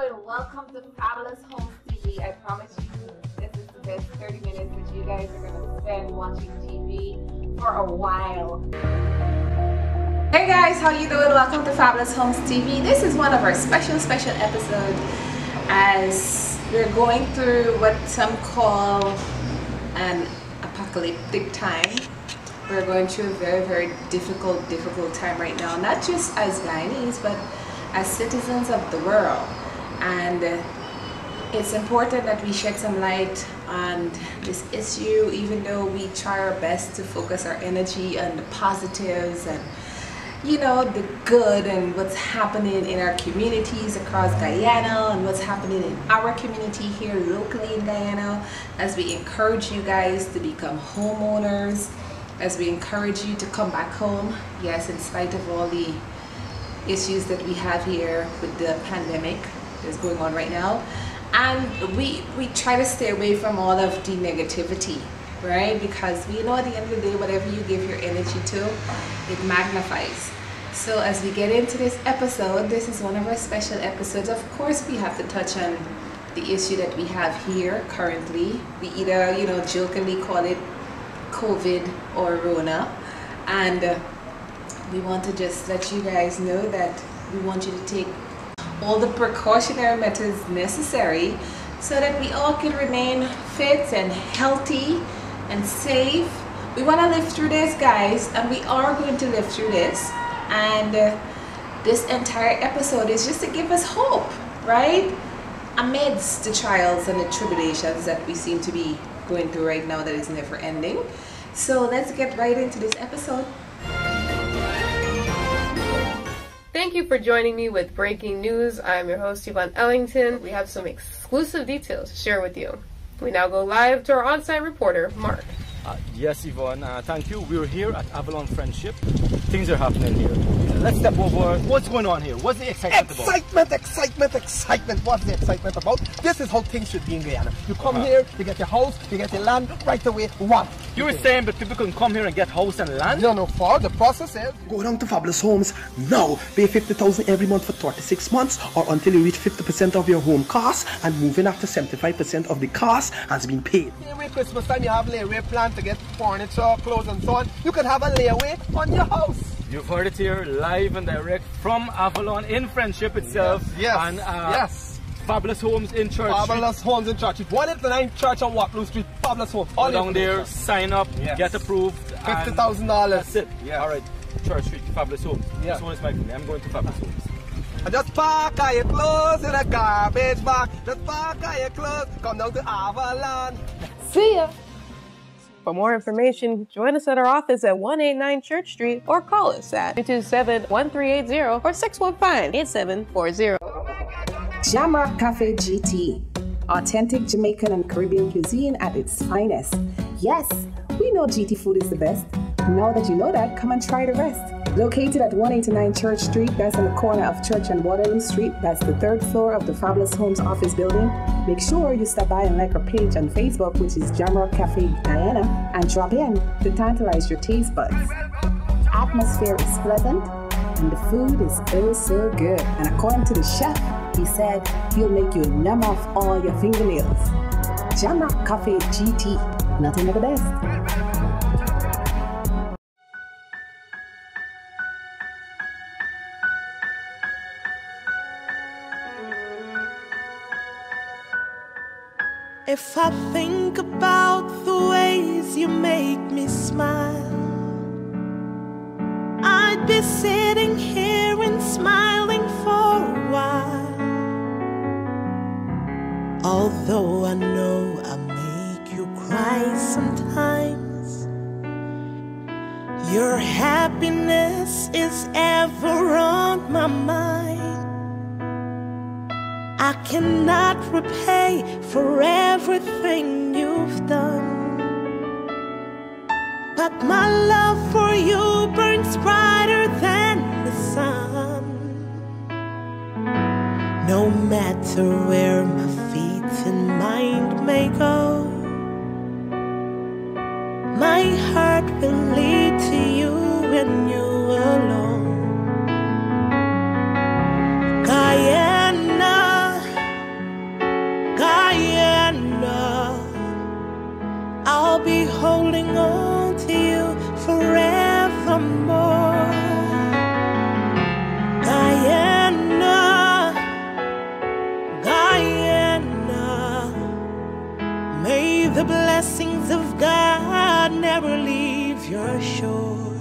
and welcome to Fabulous Homes TV. I promise you this is the best 30 minutes that you guys are going to spend watching TV for a while. Hey guys, how you doing? Welcome to Fabulous Homes TV. This is one of our special episodes as we're going through what some call an apocalyptic time. We're going through a very difficult time right now, not just as Guyanese but as citizens of the world. And it's important that we shed some light on this issue, even though we try our best to focus our energy on the positives and the good and what's happening in our communities across Guyana and what's happening in our community here locally in Guyana, as we encourage you guys to become homeowners, as we encourage you to come back home. Yes, in spite of all the issues that we have here with the pandemic that's going on right now, and we try to stay away from all of the negativity, right? Because we know at the end of the day, whatever you give your energy to, it magnifies. So as we get into this episode, this is one of our special episodes. Of course, we have to touch on the issue that we have here currently. We either jokingly call it COVID or Rona, and we want to just let you guys know that we want you to take all the precautionary methods necessary so that we all can remain fit and healthy and safe. We want to live through this, guys, and we are going to live through this. And this entire episode is just to give us hope, right? Amidst the trials and the tribulations that we seem to be going through right now that is never ending. So let's get right into this episode. Thank you for joining me with breaking news. I'm your host, Yvonne Ellington. We have some exclusive details to share with you. We now go live to our on-site reporter, Mark. Yes, Yvonne, thank you. We're here at Avalon Friendship. Things are happening here. Let's step over. What's going on here? What's the excitement about? Excitement. What's the excitement about? This is how things should be in Guyana. You come here, you get your house, you get your land right away. What? You were saying that people can come here and get house and land? No, for the process is go down to Fabulous Homes now. Pay $50,000 every month for 36 months or until you reach 50% of your home cost, and move in after 75% of the cost has been paid. Layaway Christmas time, you have layaway plan to get furniture, clothes and so on. You can have a layaway on your house. You've heard it here live and direct from Avalon in Friendship itself. Yes. And Fabulous Homes in Church Fabulous Homes in Church Street. 189 Church on Waterloo Street. Fabulous Homes. All down there, sign up, get approved. $50,000. That's it. Yeah. Alright, Church Street, Fabulous Homes. Yeah. This one is my family. I'm going to Fabulous Homes. I just park all your clothes in a garbage bag. Just park all your clothes. Come down to Avalon. See ya! For more information, join us at our office at 189 Church Street or call us at 227-1380 or 615-8740. Jamrock Cafe GT, authentic Jamaican and Caribbean cuisine at its finest. Yes, we know GT food is the best. Now that you know that, come and try the rest. Located at 189 Church Street, that's on the corner of Church and Waterloo Street, that's the 3rd floor of the Fabulous Homes office building. Make sure you stop by and like our page on Facebook, which is Jamrock Cafe Guyana, and drop in to tantalize your taste buds. Atmosphere is pleasant, and the food is oh so good. And according to the chef, he said he'll make you numb off all your fingernails. Jamrock Cafe GT, nothing but the best. If I think about the ways you make me smile, I'd be sitting here and smiling for a while. Although I know I make you cry sometimes, your happiness is ever on my mind. I cannot repay for everything you've done, but my love for you burns brighter than the sun. No matter where my feet and mind may go, my heart will lead to you and you alone. Guyana, you're sure.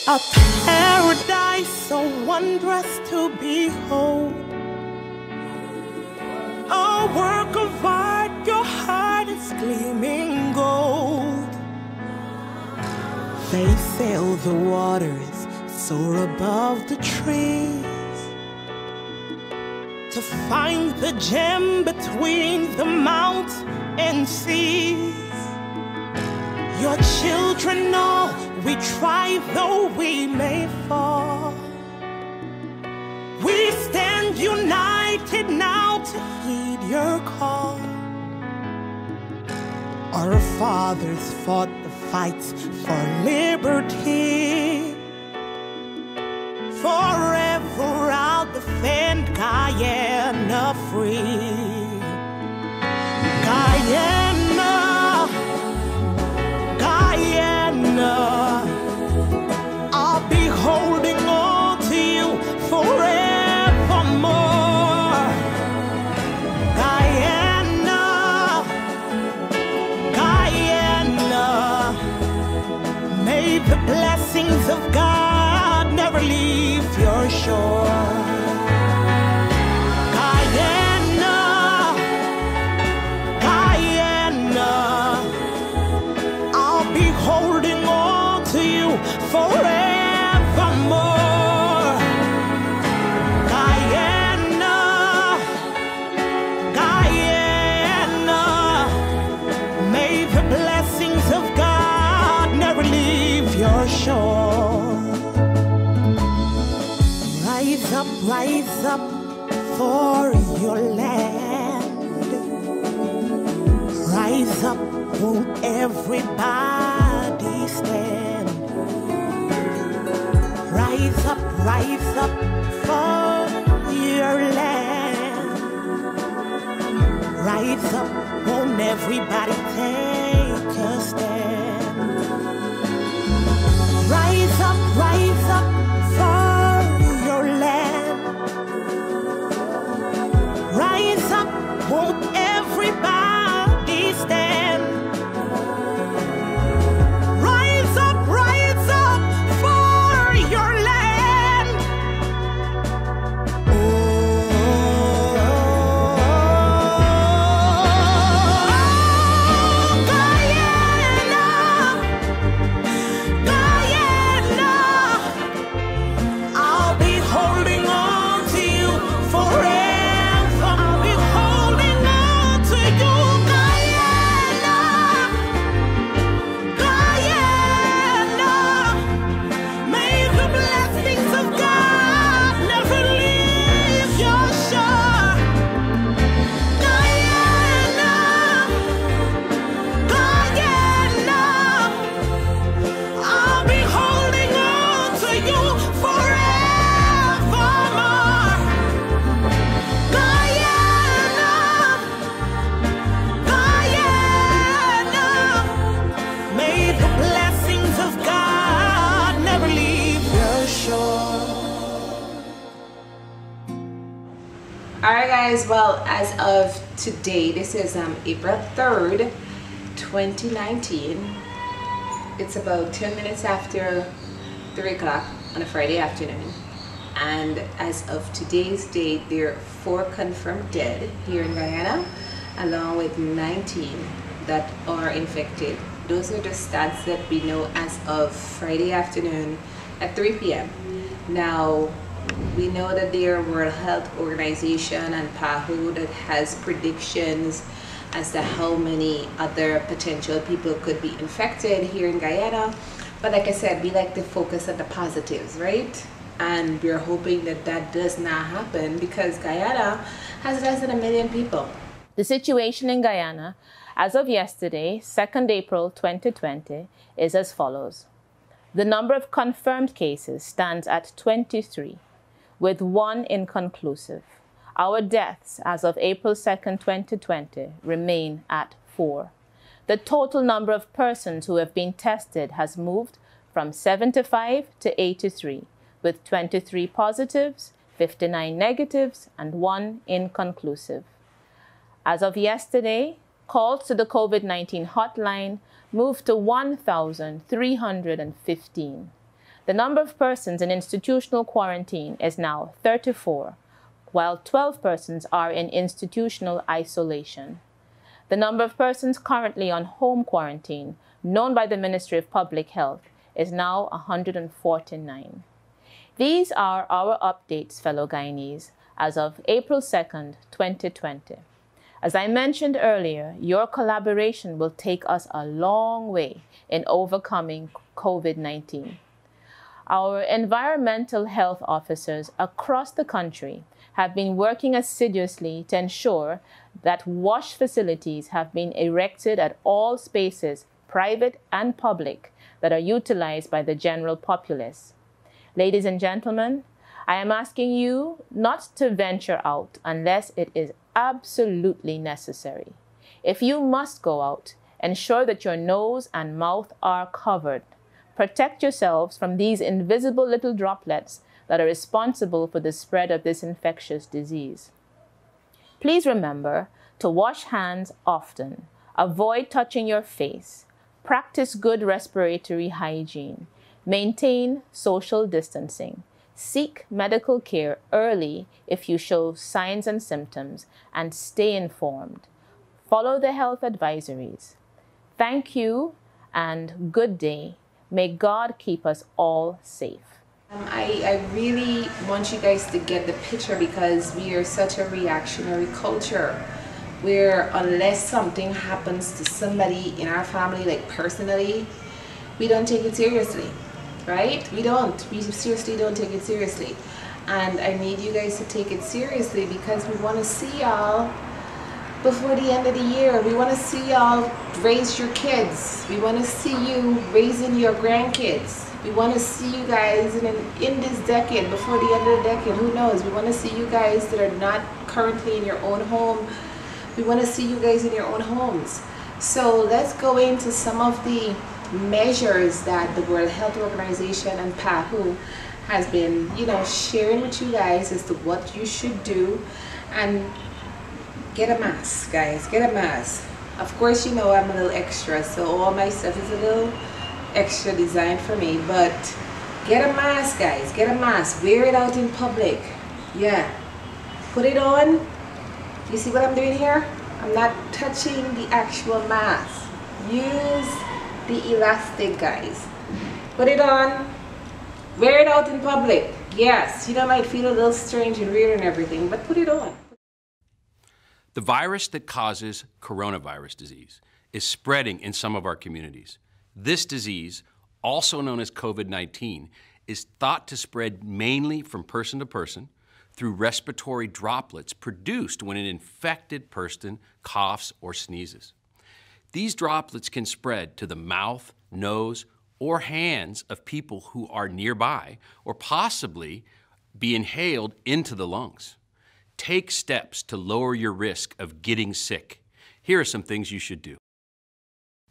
A paradise so wondrous to behold. A work of art, your heart is gleaming gold. They sail the waters, soar above the trees, to find the gem between the mountains and seas. Your children know we try though we may fall. We stand united now to heed your call. Our fathers fought the fights for liberty. Forever I'll defend Guyana free. Guyana, Guyana, I'll be holding on to you forevermore. Guyana, Guyana, may the blessings of God never leave your shore. Guyana, Guyana, I'll be holding on to you forevermore. Guyana, Guyana, may the blessings of God never leave your shore. Rise up for your land. Rise up, won't everybody stand? Rise up for your land. Rise up, won't everybody take a stand? Rise up for your land. Rise up, won't everybody stand? Rise up for your land. Guyana, Guyana, I'll be holding on to you forever. I'll be holding on to you, Guyana, Guyana. May the blessings of God never leave your shore. Guyana, Guyana, I'll be holding on to you forevermore. Guyana, Guyana, may the blessings of God never leave your shore. Alright guys, well, as of today, this is April 3rd, 2019. It's about 10 minutes after 3 o'clock on a Friday afternoon. And as of today's date, there are 4 confirmed dead here in Guyana, along with 19 that are infected. Those are the stats that we know as of Friday afternoon at 3 p.m. Now, we know that there are World Health Organization and PAHO that has predictions as to how many other potential people could be infected here in Guyana. But like I said, we like to focus on the positives, right? And we're hoping that that does not happen because Guyana has less than 1 million people. The situation in Guyana as of yesterday, 2nd April 2020, is as follows. The number of confirmed cases stands at 23, with 1 inconclusive. Our deaths as of April 2nd, 2020 remain at 4. The total number of persons who have been tested has moved from 75 to 83, with 23 positives, 59 negatives, and 1 inconclusive. As of yesterday, Calls to the COVID-19 hotline moved to 1,315. The number of persons in institutional quarantine is now 34, while 12 persons are in institutional isolation. The number of persons currently on home quarantine, known by the Ministry of Public Health, is now 149. These are our updates, fellow Guyanese, as of April 2nd, 2020. As I mentioned earlier, your collaboration will take us a long way in overcoming COVID-19. Our environmental health officers across the country have been working assiduously to ensure that wash facilities have been erected at all spaces, private and public, that are utilized by the general populace. Ladies and gentlemen, I am asking you not to venture out unless it is absolutely necessary. If you must go out, ensure that your nose and mouth are covered. Protect yourselves from these invisible little droplets that are responsible for the spread of this infectious disease. Please remember to wash hands often. Avoid touching your face. Practice good respiratory hygiene. Maintain social distancing. Seek medical care early if you show signs and symptoms, and stay informed. Follow the health advisories. Thank you and good day. May God keep us all safe. I really want you guys to get the picture, because we are such a reactionary culture where unless something happens to somebody in our family, like personally, we don't take it seriously. Right? We seriously don't take it seriously. And I need you guys to take it seriously, because we want to see y'all before the end of the year. We want to see y'all raise your kids. We want to see you raising your grandkids. We want to see you guys in this decade, before the end of the decade, who knows. We want to see you guys that are not currently in your own home. We want to see you guys in your own homes. So let's go into some of the measures that the World Health Organization and PAHU has been, sharing with you guys as to what you should do. And get a mask, guys. Get a mask. Of course, I'm a little extra, so all my stuff is a little extra designed for me. But get a mask, guys. Get a mask. Wear it out in public. Yeah. Put it on. You see what I'm doing here? I'm not touching the actual mask. Use the elastic, guys. Put it on. Wear it out in public. Yes, might feel a little strange and weird and everything, but put it on. The virus that causes coronavirus disease is spreading in some of our communities. This disease, also known as COVID-19, is thought to spread mainly from person to person through respiratory droplets produced when an infected person coughs or sneezes. These droplets can spread to the mouth, nose, or hands of people who are nearby, or possibly be inhaled into the lungs. Take steps to lower your risk of getting sick. Here are some things you should do.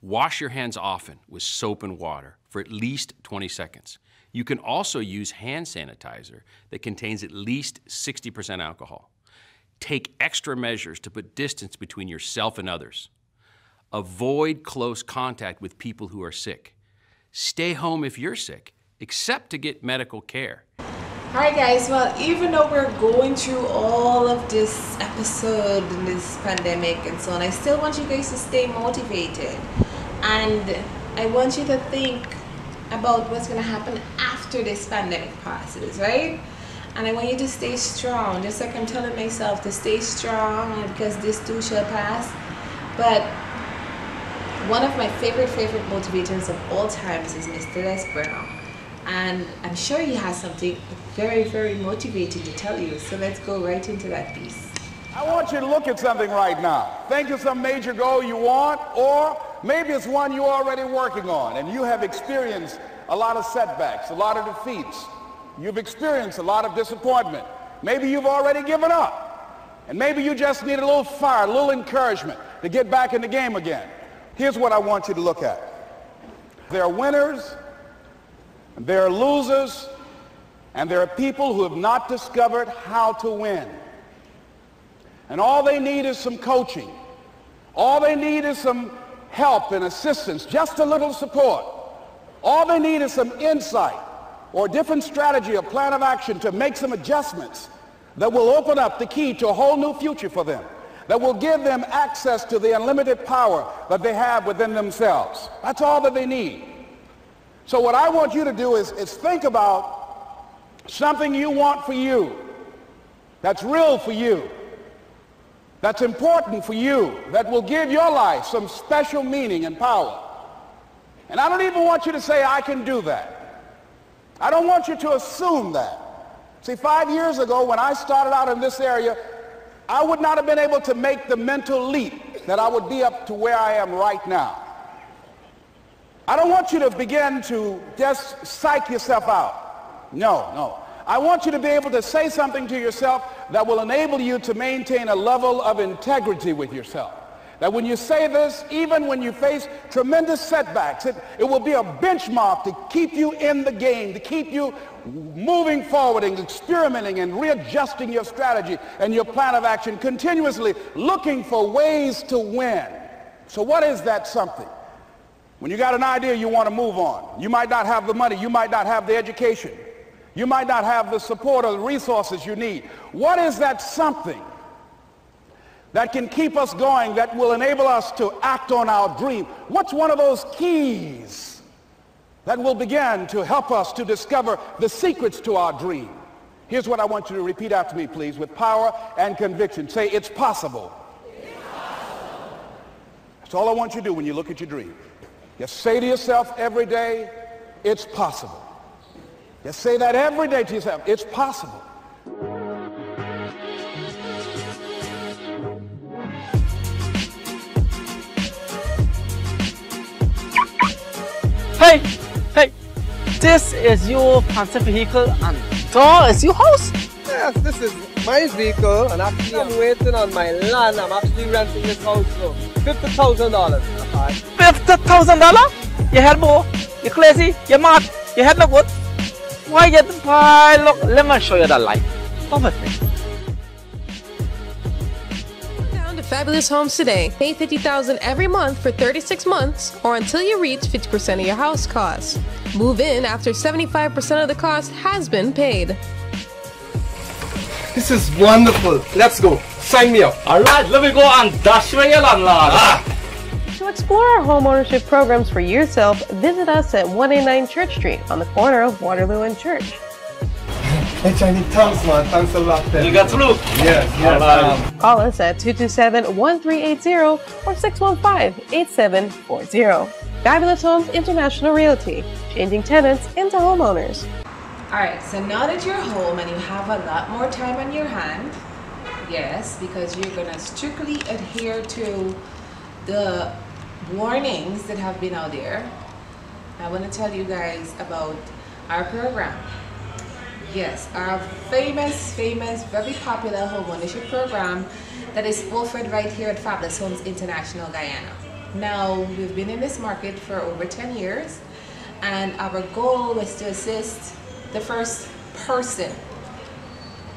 Wash your hands often with soap and water for at least 20 seconds. You can also use hand sanitizer that contains at least 60% alcohol. Take extra measures to put distance between yourself and others. Avoid close contact with people who are sick. Stay home if you're sick, except to get medical care. Alright guys, well, even though we're going through all of this episode and this pandemic and so on, I still want you guys to stay motivated. And I want you to think about what's going to happen after this pandemic passes, right? And I want you to stay strong, just like I'm telling myself to stay strong, because this too shall pass. But one of my favorite motivators of all times is Mr. Les Brown. And I'm sure he has something very, very motivating to tell you. So let's go right into that piece. I want you to look at something right now. Think of some major goal you want, or maybe it's one you're already working on and you have experienced a lot of setbacks, a lot of defeats. You've experienced a lot of disappointment. Maybe you've already given up. And maybe you just need a little fire, a little encouragement to get back in the game again. Here's what I want you to look at. There are winners, and there are losers, and there are people who have not discovered how to win. And all they need is some coaching. All they need is some help and assistance, just a little support. All they need is some insight or a different strategy or plan of action to make some adjustments that will open up the key to a whole new future for them, that will give them access to the unlimited power that they have within themselves. That's all that they need. So what I want you to do is think about something you want for you, that's real for you, that's important for you, that will give your life some special meaning and power. And I don't even want you to say, I can do that. I don't want you to assume that. See, 5 years ago when I started out in this area, I would not have been able to make the mental leap that I would be up to where I am right now. I don't want you to begin to just psych yourself out. No. I want you to be able to say something to yourself that will enable you to maintain a level of integrity with yourself. That when you say this, even when you face tremendous setbacks, it will be a benchmark to keep you in the game, to keep you moving forward and experimenting and readjusting your strategy and your plan of action, continuously looking for ways to win. So what is that something? When you got an idea you want to move on, you might not have the money, you might not have the education, you might not have the support or the resources you need. What is that something that can keep us going, that will enable us to act on our dream? What's one of those keys that will begin to help us to discover the secrets to our dream? Here's what I want you to repeat after me, please, with power and conviction. Say, it's possible. It's possible. That's all I want you to do when you look at your dream. Just say to yourself every day, it's possible. Just say that every day to yourself, it's possible. Hey, this is your transit vehicle and door is your house? Yes, this is my vehicle and actually I'm waiting on my land. I'm actually renting this house for $50,000. $50,000? You head more? You crazy? You mad? You head look good? Why you buy? Look, let me show you the light. Come with me. Down to Fabulous Homes today. Pay $50,000 every month for 36 months or until you reach 50% of your house costs. Move in after 75% of the cost has been paid. This is wonderful. Let's go. Sign me up. Alright, let me go and dash away your landlord. To explore our homeownership programs for yourself, visit us at 189 Church Street on the corner of Waterloo and Church. Hey, Chinese, thanks, man. Thanks a lot. You got through? Yes. Call us at 227-1380 or 615-8740. Fabulous Homes International Realty, changing tenants into homeowners. Alright, so now that you're home and you have a lot more time on your hand, yes, because you're going to strictly adhere to the warnings that have been out there, I want to tell you guys about our program. Yes, our famous, very popular homeownership program that is offered right here at Fabulous Homes International Guyana. Now, we've been in this market for over 10 years, and our goal was to assist the first person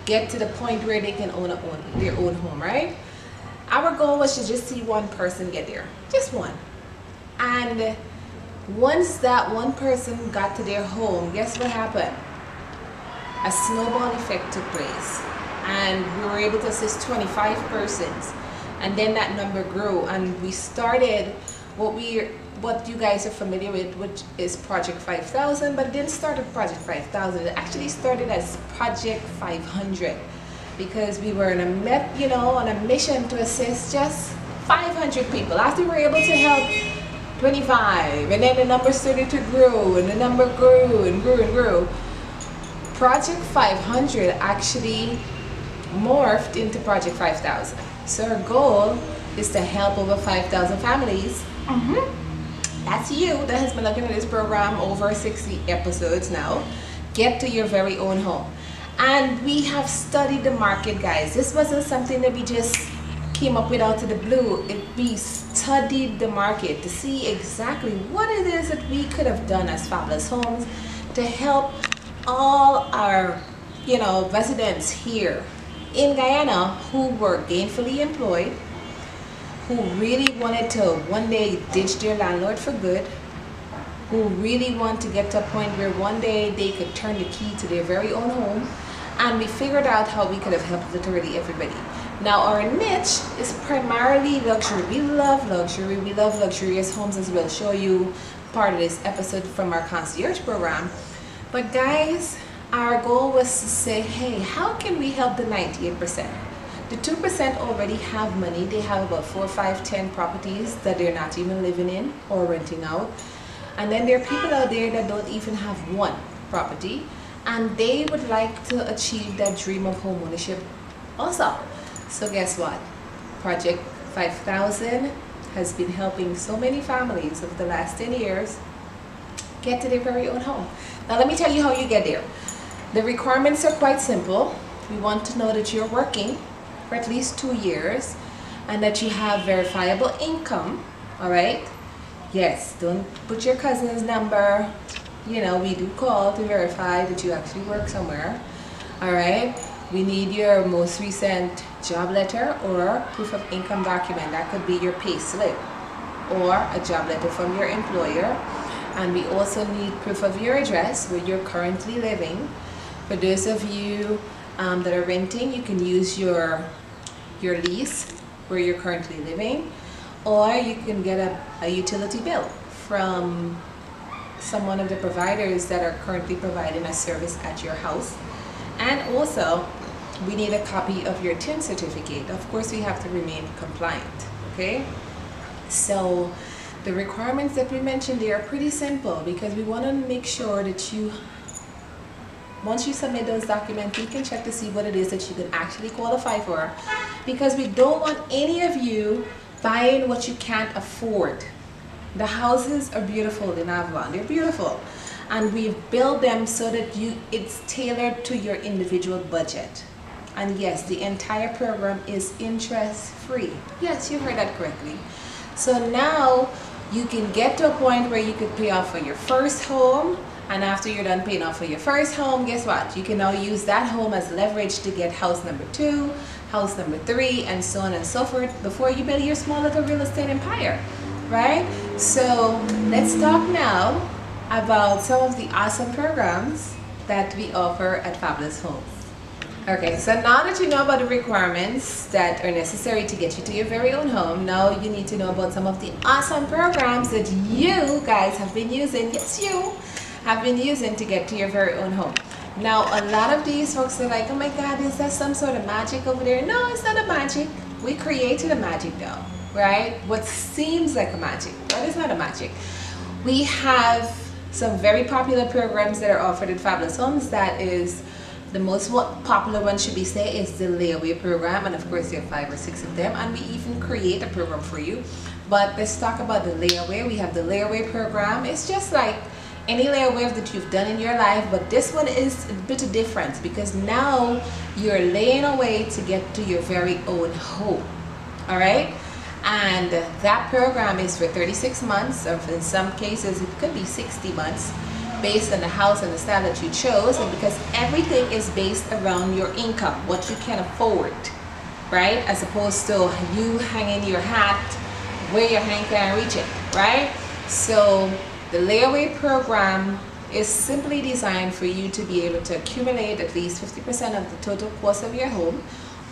get to the point where they can own their own home, right? Our goal was to just see one person get there, just one. And once that one person got to their home, guess what happened? A snowball effect took place, and we were able to assist 25 persons, and then that number grew, and we started what you guys are familiar with, which is Project 5,000, but it didn't start with Project 5,000. It actually started as Project 500 because we were on a mission to assist just 500 people. After we were able to help 25, and then the number started to grow, and the number grew and grew and grew. Project 500 actually morphed into Project 5,000. So our goal is to help over 5,000 families. That's you that has been looking at this program over 60 episodes now. Get to your very own home. And we have studied the market, guys. This wasn't something that we just came up with out of the blue. We studied the market to see exactly what it is that we could have done as Fabulous Homes to help all our residents here in Guyana who were gainfully employed, who really wanted to one day ditch their landlord for good, who really want to get to a point where one day they could turn the key to their very own home, and we figured out how we could have helped literally everybody. Now our niche is primarily luxury. We love luxury. We love luxurious homes, as we'll show you part of this episode from our concierge program. But guys, our goal was to say, hey, how can we help the 98%? The 2% already have money. They have about 4, 5, 10 properties that they're not even living in or renting out. And then there are people out there that don't even have one property, and they would like to achieve that dream of home ownership also. So guess what? Project 5000 has been helping so many families over the last 10 years get to their very own home. Now let me tell you how you get there. The requirements are quite simple. We want to know that you're working for at least 2 years and that you have verifiable income, all right? Yes, don't put your cousin's number. You know, we do call to verify that you actually work somewhere, all right? We need your most recent job letter or proof of income document. That could be your pay slip or a job letter from your employer. And we also need proof of your address where you're currently living. For those of you that are renting, you can use your lease where you're currently living, or you can get a utility bill from some one of the providers that are currently providing a service at your house. And also, we need a copy of your TIN certificate. Of course, we have to remain compliant, okay? So the requirements that we mentioned, they are pretty simple because we want to make sure that once you submit those documents, we can check to see what it is that you can actually qualify for, because we don't want any of you buying what you can't afford. The houses are beautiful in Avalon. They're beautiful. And we've built them so that it's tailored to your individual budget. And yes, the entire program is interest-free. Yes, you heard that correctly. So now you can get to a point where you could pay off for your first home, and after you're done paying off for your first home, guess what? You can now use that home as leverage to get house number 2, house number 3, and so on and so forth before you build your small little real estate empire, right? So let's talk now about some of the awesome programs that we offer at Fabulous Homes. Okay, so now that you know about the requirements that are necessary to get you to your very own home, now you need to know about some of the awesome programs that you guys have been using. Yes, you have been using to get to your very own home. Now, a lot of these folks are like, oh my God, is that some sort of magic over there? No, it's not a magic. We created a magic though, right? What seems like a magic, but it's not a magic. We have some very popular programs that are offered at Fabulous Homes. That is the most popular one, should we say, is the layaway program, and of course there are 5 or 6 of them, and we even create a program for you. But let's talk about the layaway. We have the layaway program. It's just like any layaway that you've done in your life, but this one is a bit of difference because now you're laying away to get to your very own home, all right? And that program is for 36 months, or in some cases it could be 60 months, based on the house and the style that you chose, and because everything is based around your income, what you can afford, right? As opposed to you hanging your hat where your hand can reach it, right? So the layaway program is simply designed for you to be able to accumulate at least 50% of the total cost of your home,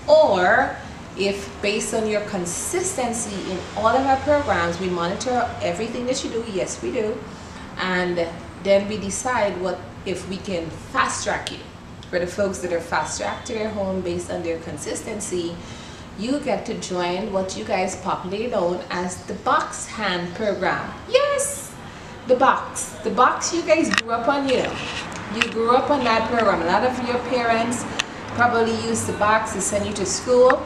or if based on your consistency in all of our programs, we monitor everything that you do. Yes, we do. And then we decide if we can fast track you. For the folks that are fast tracked to their home based on their consistency, you get to join what you guys popularly known as the box hand program. Yes, the box you guys grew up on. You grew up on that program. A lot of your parents probably use the box to send you to school.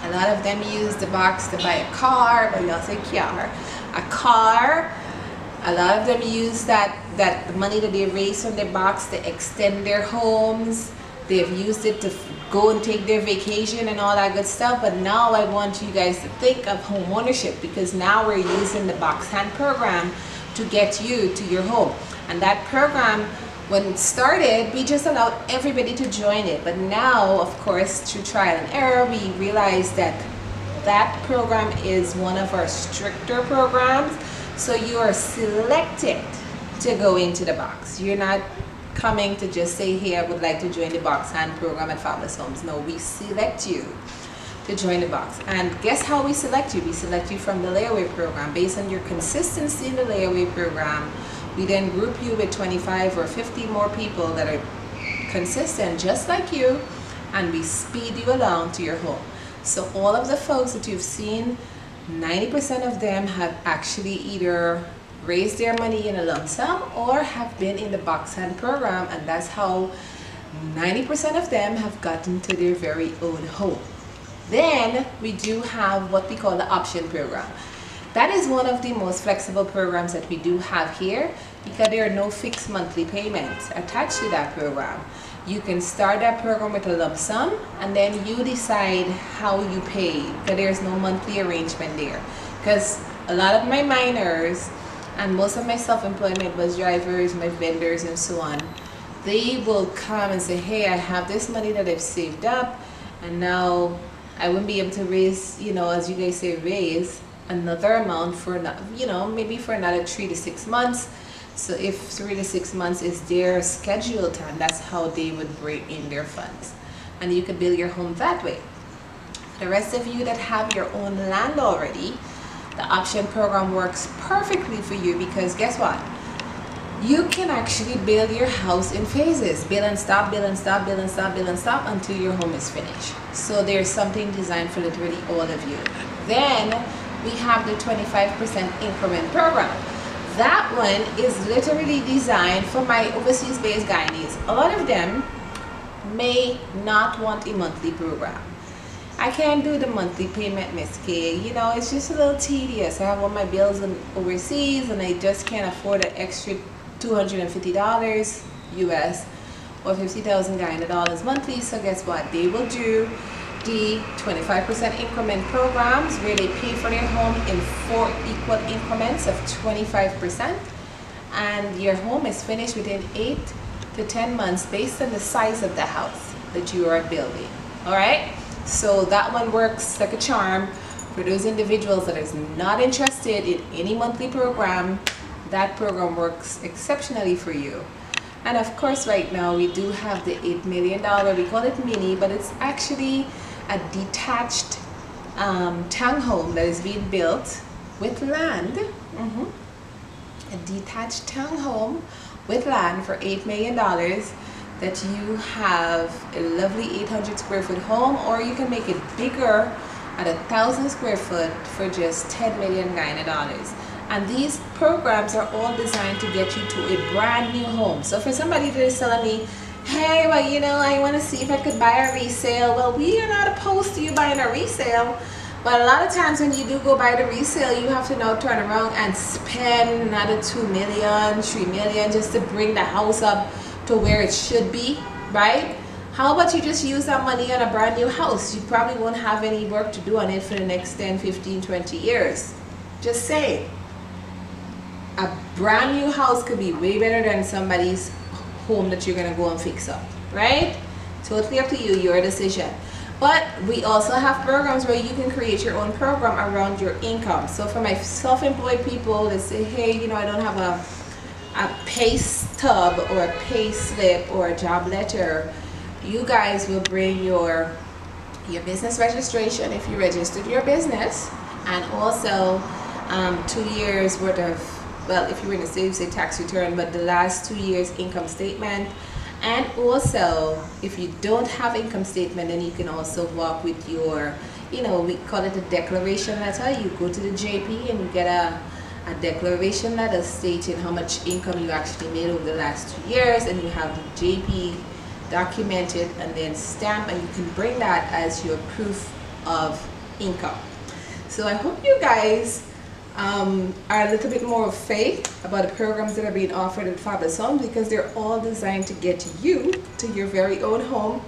A lot of them use the box to buy a car, but y'all say a car. A lot of them use that the money that they raise from their box to extend their homes. They've used it to go and take their vacation and all that good stuff. But now I want you guys to think of home ownership, because now we're using the box hand program to get you to your home. And that program, when it started, we just allowed everybody to join it. But now, of course, through trial and error, we realized that that program is one of our stricter programs. So you are selected to go into the box. You're not coming to just say, hey, I would like to join the box hand program at Fabulous Homes. No, we select you to join the box. And guess how we select you? We select you from the layaway program. Based on your consistency in the layaway program, we then group you with 25 or 50 more people that are consistent just like you, and we speed you along to your home. So all of the folks that you've seen, 90% of them have actually either raised their money in a lump sum or have been in the box hand program, and that's how 90% of them have gotten to their very own home. Then we do have what we call the option program. That is one of the most flexible programs that we do have here, because there are no fixed monthly payments attached to that program. You can start that program with a lump sum, and then you decide how you pay, because there's no monthly arrangement there. Because a lot of my minors and most of my self-employment bus drivers, my vendors and so on, they will come and say, hey, I have this money that I've saved up, and now I wouldn't be able to raise, you know, as you guys say, raise another amount for, you know, maybe for another 3 to 6 months. So if 3 to 6 months is their scheduled time, that's how they would bring in their funds. And you could build your home that way. The rest of you that have your own land already, the option program works perfectly for you, because guess what? You can actually build your house in phases. Build and stop, build and stop, build and stop, build and stop until your home is finished. So there's something designed for literally all of you. Then we have the 25% increment program. That one is literally designed for my overseas based Guyanese. A lot of them may not want a monthly program. I can't do the monthly payment, Miss K. You know, it's just a little tedious. I have all my bills overseas and I just can't afford an extra $250 US or 50,000 Guyana dollars monthly. So guess what? They will do the 25% increment programs where they pay for their home in 4 equal increments of 25%, and your home is finished within 8 to 10 months based on the size of the house that you are building. All right, so that one works like a charm for those individuals that is not interested in any monthly program. That program works exceptionally for you. And of course, right now we do have the $8 million, we call it mini, but it's actually a detached townhome that is being built with land. A detached townhome with land for $8 million, that you have a lovely 800 square foot home, or you can make it bigger at 1,000 square foot for just 10 million Guyana dollars. And these programs are all designed to get you to a brand new home. So for somebody that is telling me, hey, well, you know, I want to see if I could buy a resale. Well, we are not opposed to you buying a resale, but a lot of times when you do go buy the resale, you have to now turn around and spend another 2 million, 3 million just to bring the house up to where it should be, right? How about you just use that money on a brand new house? You probably won't have any work to do on it for the next 10, 15, 20 years. Just say, a brand new house could be way better than somebody's home that you're gonna go and fix up, right? Totally up to you, your decision. But we also have programs where you can create your own program around your income. So for my self-employed people that say, hey, you know, I don't have a pay stub or a pay slip or a job letter, you guys will bring your business registration if you registered your business, and also 2 years worth of, well, if you were in the States, say tax return, but the last 2 years income statement. And also, if you don't have income statement, then you can also walk with your, you know, we call it a declaration letter. You go to the JP and you get a declaration letter stating how much income you actually made over the last 2 years, and you have the JP documented and then stamped, and you can bring that as your proof of income. So I hope you guys are a little bit more of faith about the programs that are being offered at Fabulous Homes, because they're all designed to get you to your very own home.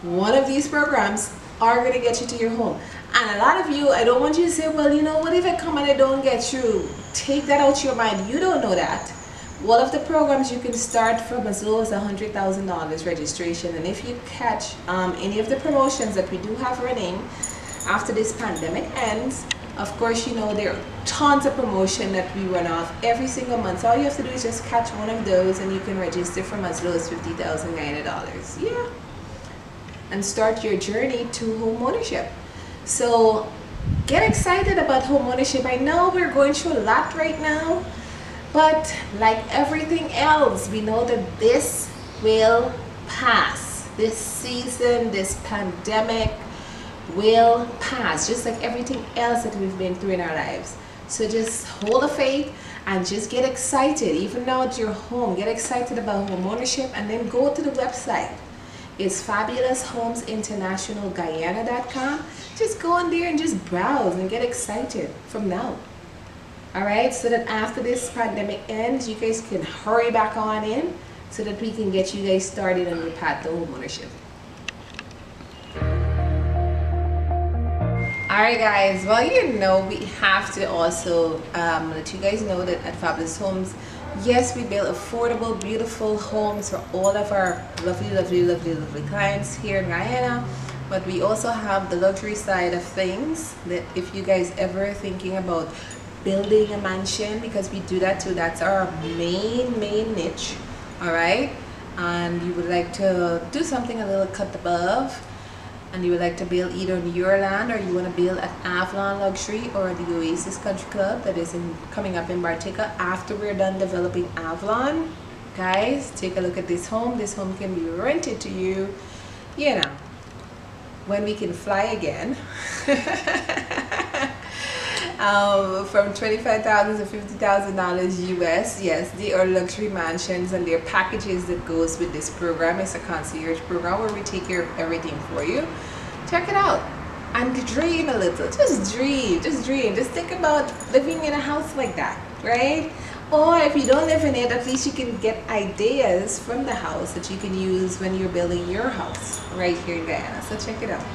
One of these programs are going to get you to your home. And a lot of you, I don't want you to say, well, you know, what if I come and I don't get through? Take that out of your mind. You don't know that. One of the programs, you can start from as low as $100,000 registration. And if you catch any of the promotions that we do have running, after this pandemic ends, of course, you know, there are tons of promotion that we run off every single month. So all you have to do is just catch one of those and you can register from as low as $50,000 Guyana. Yeah. And start your journey to home ownership. So get excited about home ownership. I know we're going through a lot right now, but like everything else, we know that this will pass. This season, this pandemic will pass, just like everything else that we've been through in our lives. So just hold the faith and just get excited. Even now at your home, get excited about home ownership and then go to the website. It's fabuloushomesinternationalguyana.com. Just go in there and just browse and get excited from now. All right, so that after this pandemic ends, you guys can hurry back on in so that we can get you guys started on your path to home ownership. Alright guys, well, you know, we have to also let you guys know that at Fabulous Homes, yes, we build affordable, beautiful homes for all of our lovely clients here in Guyana, but we also have the luxury side of things, that if you guys ever thinking about building a mansion, because we do that too, that's our main niche, alright, and you would like to do something a little cut above, and you would like to build either on your land or you want to build at Avalon Luxury or the Oasis Country Club that is coming up in Bartica after we're done developing Avalon. Guys, take a look at this home. This home can be rented to you, you know, when we can fly again. From $25,000 to $50,000 US. Yes, they are luxury mansions and their packages that goes with this program. It's a concierge program where we take care of everything for you. Check it out and dream a little. Just dream. Just think about living in a house like that, right? Or if you don't live in it, at least you can get ideas from the house that you can use when you're building your house right here in Guyana. So check it out.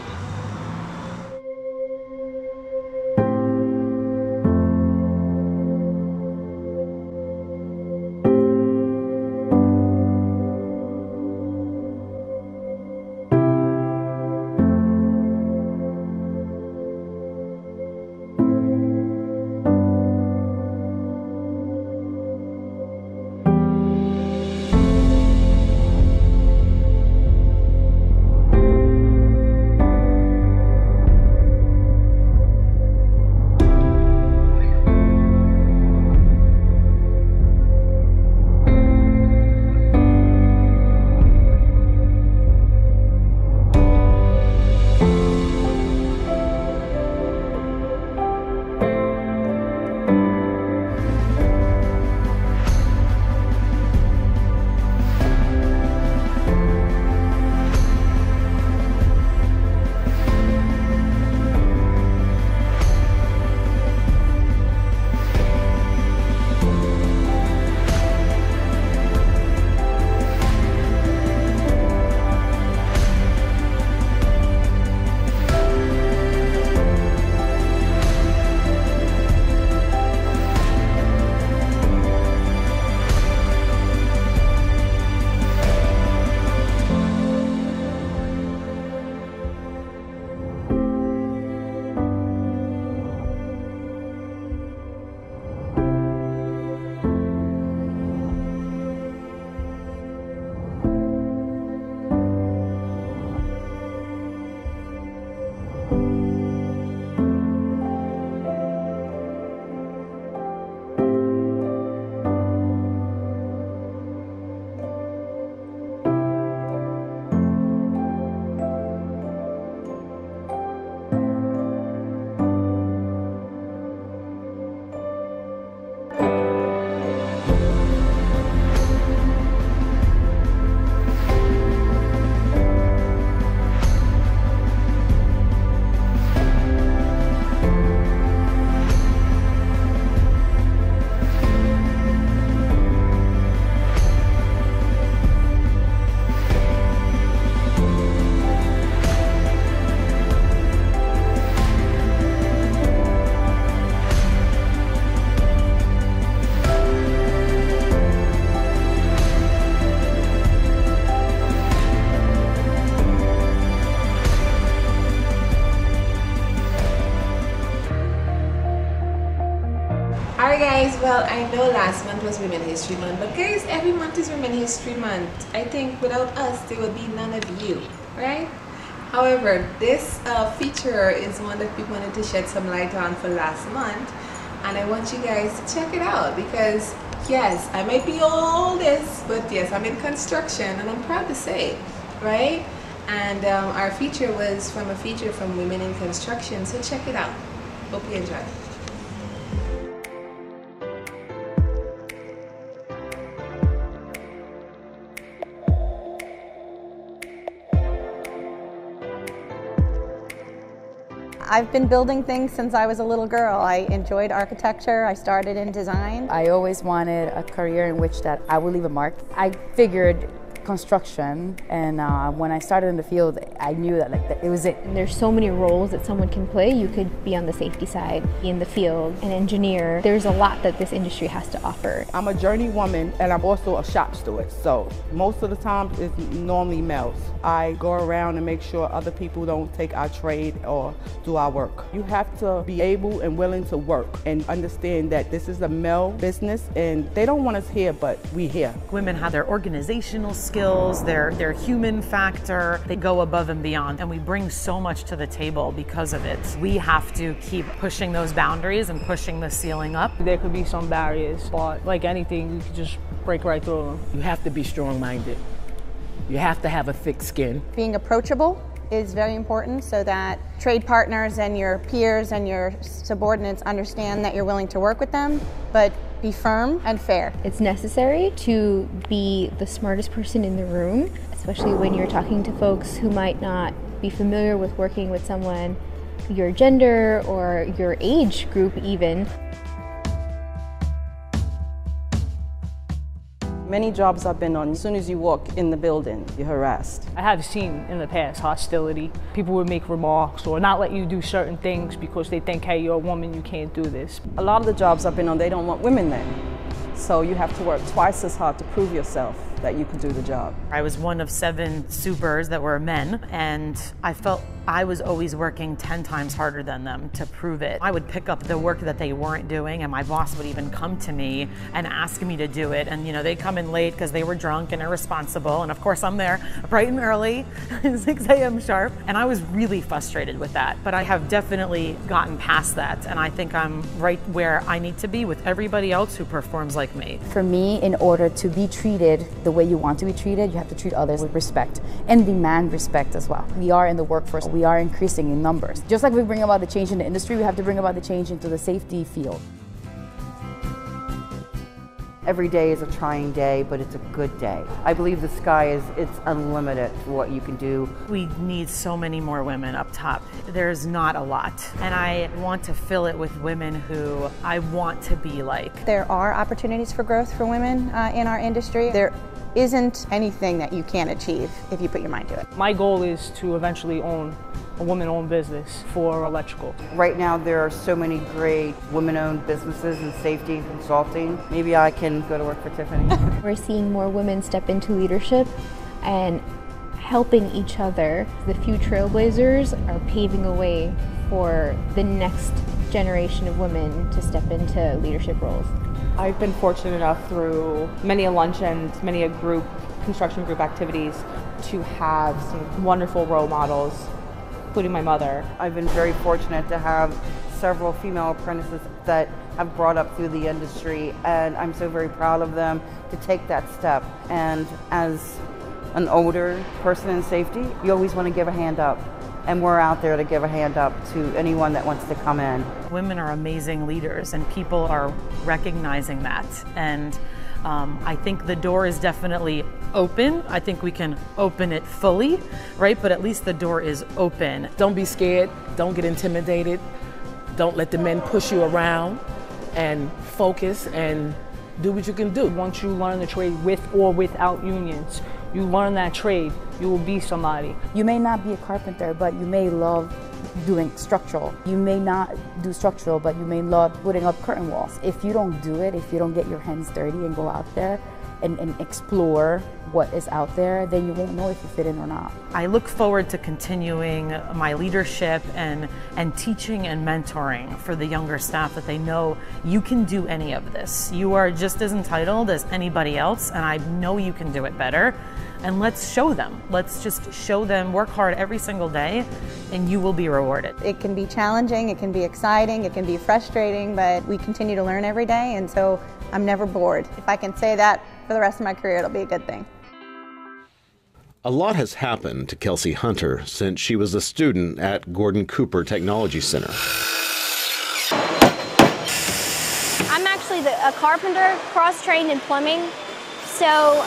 Alright guys, well I know last month was Women's History Month, but guys, every month is Women's History Month. I think without us there would be none of you, right? However, this feature is one that we wanted to shed some light on for last month, and I want you guys to check it out because yes, I might be oldest, but yes, I'm in construction and I'm proud to say it, right? And our feature was from a feature from Women in Construction, so check it out. Hope you enjoy. I've been building things since I was a little girl. I enjoyed architecture. I started in design. I always wanted a career in which that I would leave a mark. I figured construction, and when I started in the field, I knew that it was it. And there's so many roles that someone can play. You could be on the safety side, be in the field, an engineer. There's a lot that this industry has to offer. I'm a journeywoman and I'm also a shop steward, so most of the time it's normally males. I go around and make sure other people don't take our trade or do our work. You have to be able and willing to work and understand that this is a male business and they don't want us here, but we here. Women have their organizational skills, their human factor. They go above and beyond, and we bring so much to the table because of it. We have to keep pushing those boundaries and pushing the ceiling up. There could be some barriers, but like anything, you can just break right through them. You have to be strong-minded. You have to have a thick skin. Being approachable is very important so that trade partners and your peers and your subordinates understand that you're willing to work with them, but be firm and fair. It's necessary to be the smartest person in the room, especially when you're talking to folks who might not be familiar with working with someone your gender or your age group even. Many jobs I've been on, as soon as you walk in the building, you're harassed. I have seen in the past hostility. People would make remarks or not let you do certain things because they think, hey, you're a woman, you can't do this. A lot of the jobs I've been on, they don't want women there. So you have to work twice as hard to prove yourself that you could do the job. I was one of 7 supers that were men, and I felt I was always working 10 times harder than them to prove it. I would pick up the work that they weren't doing, and my boss would even come to me and ask me to do it. And you know, they'd come in late because they were drunk and irresponsible, and of course I'm there bright and early, 6 a.m. sharp, and I was really frustrated with that. But I have definitely gotten past that, and I think I'm right where I need to be with everybody else who performs like me. For me, in order to be treated the way you want to be treated, you have to treat others with respect and demand respect as well. We are in the workforce, we are increasing in numbers. Just like we bring about the change in the industry, we have to bring about the change into the safety field. Every day is a trying day, but it's a good day. I believe the sky it's unlimited for what you can do. We need so many more women up top. There's not a lot, and I want to fill it with women who I want to be like. There are opportunities for growth for women in our industry. There isn't anything that you can't achieve if you put your mind to it. My goal is to eventually own a woman-owned business for electrical. Right now there are so many great women-owned businesses in safety and consulting. Maybe I can go to work for Tiffany. We're seeing more women step into leadership and helping each other. The few trailblazers are paving a way for the next generation of women to step into leadership roles. I've been fortunate enough through many a luncheon, many a construction group activities to have some wonderful role models, including my mother. I've been very fortunate to have several female apprentices that have brought up through the industry, and I'm so very proud of them to take that step. And as an older person in safety, you always want to give a hand up. And we're out there to give a hand up to anyone that wants to come in. Women are amazing leaders, and people are recognizing that. And I think the door is definitely open. I think we can open it fully, right? But at least the door is open. Don't be scared. Don't get intimidated. Don't let the men push you around, and focus and do what you can do. Once you learn the trade with or without unions, you learn that trade, you will be somebody. You may not be a carpenter, but you may love doing structural. You may not do structural, but you may love putting up curtain walls. If you don't do it, if you don't get your hands dirty and go out there, and explore what is out there, then you won't know if you fit in or not. I look forward to continuing my leadership and teaching and mentoring for the younger staff, that they know you can do any of this. You are just as entitled as anybody else, and I know you can do it better. And let's show them. Let's just show them, work hard every single day, and you will be rewarded. It can be challenging, it can be exciting, it can be frustrating, but we continue to learn every day, and so I'm never bored. If I can say that for the rest of my career, it'll be a good thing. A lot has happened to Kelsey Hunter since she was a student at Gordon Cooper Technology Center. I'm actually a carpenter, cross-trained in plumbing, so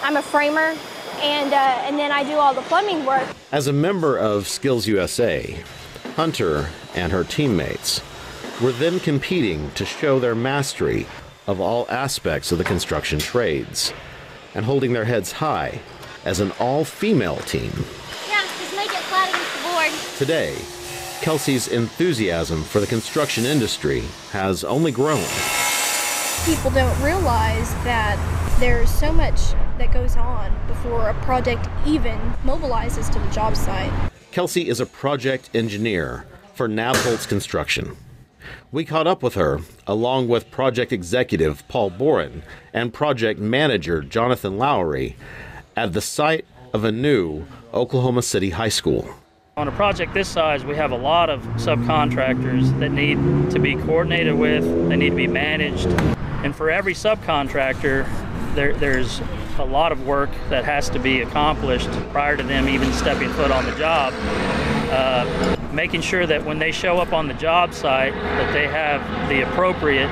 I'm a framer, and then I do all the plumbing work. As a member of Skills USA, Hunter and her teammates were then competing to show their mastery of all aspects of the construction trades and holding their heads high as an all-female team. Yeah, just make it flat against the board. Today, Kelsey's enthusiasm for the construction industry has only grown. People don't realize that there's so much that goes on before a project even mobilizes to the job site. Kelsey is a project engineer for Nabholz Construction. We caught up with her, along with project executive Paul Boren and project manager Jonathan Lowry, at the site of a new Oklahoma City high school. On a project this size, we have a lot of subcontractors that need to be coordinated with, they need to be managed. And for every subcontractor, there's a lot of work that has to be accomplished prior to them even stepping foot on the job. Making sure that when they show up on the job site, that they have the appropriate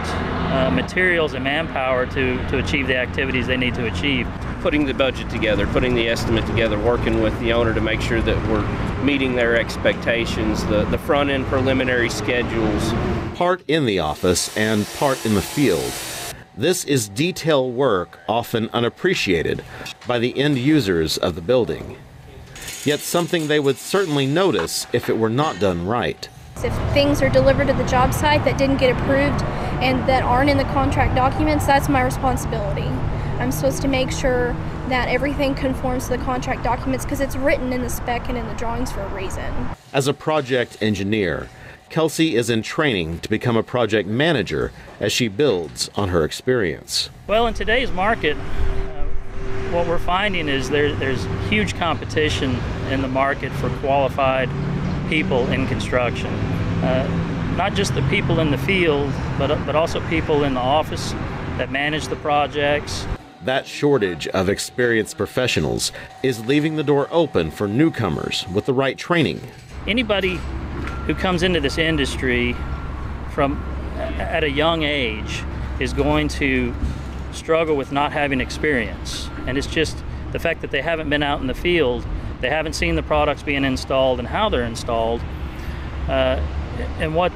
materials and manpower to achieve the activities they need to achieve. Putting the budget together, putting the estimate together, working with the owner to make sure that we're meeting their expectations, the front-end preliminary schedules. Part in the office and part in the field. This is detail work often unappreciated by the end users of the building, yet something they would certainly notice if it were not done right. If things are delivered to the job site that didn't get approved and that aren't in the contract documents, that's my responsibility. I'm supposed to make sure that everything conforms to the contract documents because it's written in the spec and in the drawings for a reason. As a project engineer, Kelsey is in training to become a project manager as she builds on her experience. Well, in today's market, what we're finding is there's huge competition in the market for qualified people in construction. Not just the people in the field, but also people in the office that manage the projects. That shortage of experienced professionals is leaving the door open for newcomers with the right training. Anybody who comes into this industry at a young age is going to struggle with not having experience. And it's just the fact that they haven't been out in the field, they haven't seen the products being installed and how they're installed. And what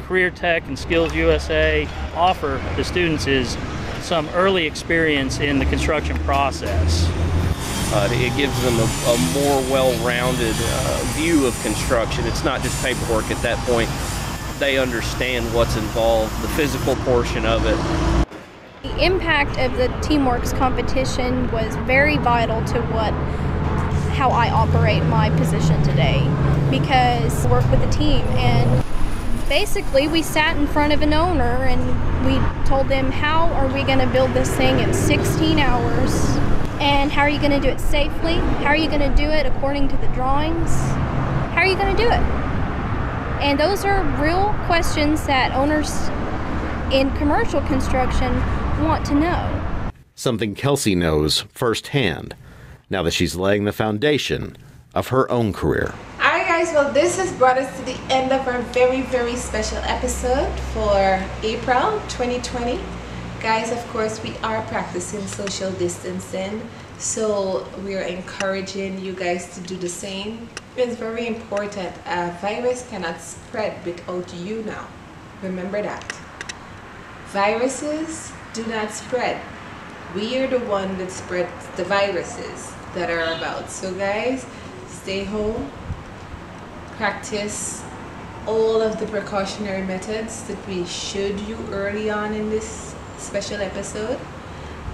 Career Tech and Skills USA offer the students is some early experience in the construction process. It gives them a more well-rounded view of construction. It's not just paperwork at that point. They understand what's involved, the physical portion of it. The impact of the Teamworks competition was very vital to how I operate my position today, because I work with a team, and basically we sat in front of an owner and we told them, how are we going to build this thing in 16 hours? And how are you going to do it safely? How are you going to do it according to the drawings? How are you going to do it? And those are real questions that owners in commercial construction want to know. Something Kelsey knows firsthand now that she's laying the foundation of her own career. Alright guys, well this has brought us to the end of our very, very special episode for April 2020. Guys, of course, we are practicing social distancing, so we are encouraging you guys to do the same. It's very important. A virus cannot spread without you now. Remember that. Viruses do not spread. We are the one that spreads the viruses that are about. So guys, stay home, practice all of the precautionary methods that we showed you early on in this special episode,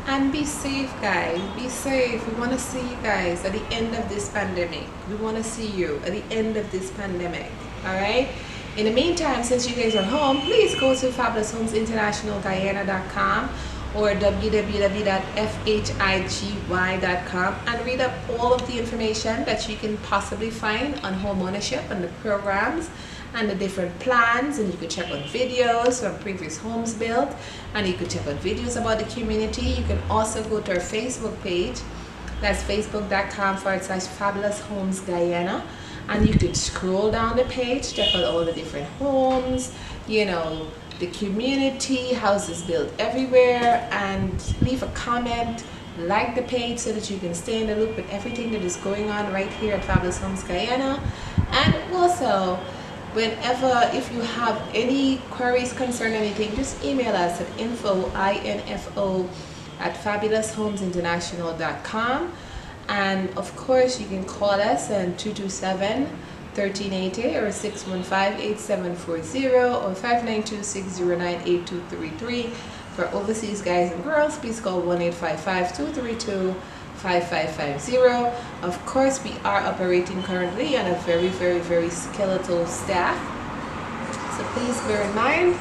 And be safe, guys. Be safe. We want to see you guys at the end of this pandemic. We want to see you at the end of this pandemic. All right? In the meantime, since you guys are home, please go to fabuloushomesinterntionalguyana.com or www.fhigy.com and read up all of the information that you can possibly find on home ownership and the programs and the different plans. And you could check out videos from previous homes built, and you could check out videos about the community. You can also go to our Facebook page. That's facebook.com/fabuloushomesguyana, and you could scroll down the page, check out all the different homes, you know, the community, houses built everywhere, and leave a comment, like the page so that you can stay in the loop with everything that is going on right here at Fabulous Homes Guyana. And also, whenever, if you have any queries concerning anything, just email us at info@fabuloushomesinterntional.com. And of course, you can call us on 227-1380 or 615-8740 or 592-609-8233. For overseas guys and girls, please call 1-855-232-5550. Of course, we are operating currently on a very, very, very skeletal staff. So please bear in mind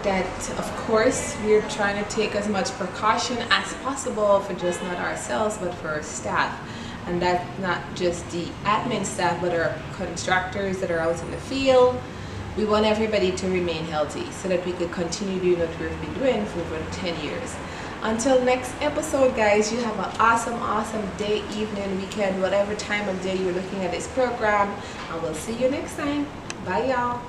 that, of course, we're trying to take as much precaution as possible for just not ourselves, but for our staff. And that's not just the admin staff, but our contractors that are out in the field. We want everybody to remain healthy so that we could continue doing what we've been doing for over 10 years. Until next episode, guys, you have an awesome, awesome day, evening, weekend, whatever time of day you're looking at this program. And we'll see you next time. Bye, y'all.